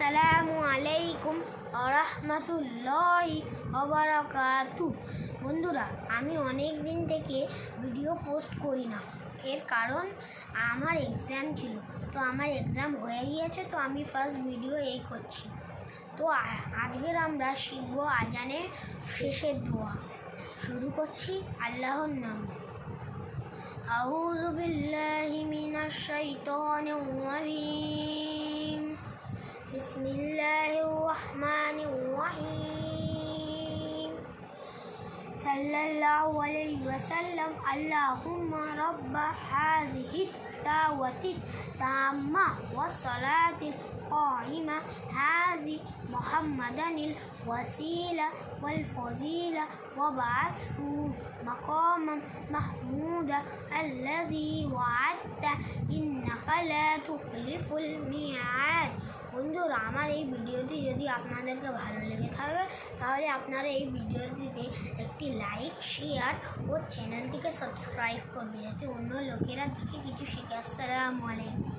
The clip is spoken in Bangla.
আসসালামু আলাইকুম ওয়া রাহমাতুল্লাহি ওয়া বারাকাতুহু। বন্ধুরা, আমি অনেক দিন থেকে ভিডিও পোস্ট করি না। এর কারণ আমার এক্সাম ছিল, তো আমার এক্সাম হয়ে গিয়েছে, তো আমি ফার্স্ট ভিডিও এই করছি। তো আজকের আমরা শিখব আজানের শেষের দোয়া। শুরু করছি আল্লাহর নামে। আউযু বিল্লাহি মিনাশ শাইতানির রাজীম। বিসমিল্লাহির রহমানির রহিম। সাল্লাল্লাহু আলাইহি ওয়াসাল্লাম। আল্লাহুম্মা রাব্বা হাযিহি দাওয়াতি তাম্মা ওয়াস সালাতিল কাইমা হাযি মুহাম্মাদানিল ওয়াসিলা ওয়াল ফাজিলা ওয়া বা'আথহু মাকামান মাহমুদা আল্লাযী ওয়া'আদতা ইন্নাকা লা তুখলিফুল মিআদ। বন্ধুরা, আমার এই ভিডিওটি যদি আপনাদেরকে ভালো লেগে থাকে তাহলে আপনারা এই ভিডিওটিতে একটি লাইক, শেয়ার ও চ্যানেলটিকে সাবস্ক্রাইব করবে, যাতে অন্য লোকেরা দেখে কিছু শিখে। আসসালামু আলাইকুম।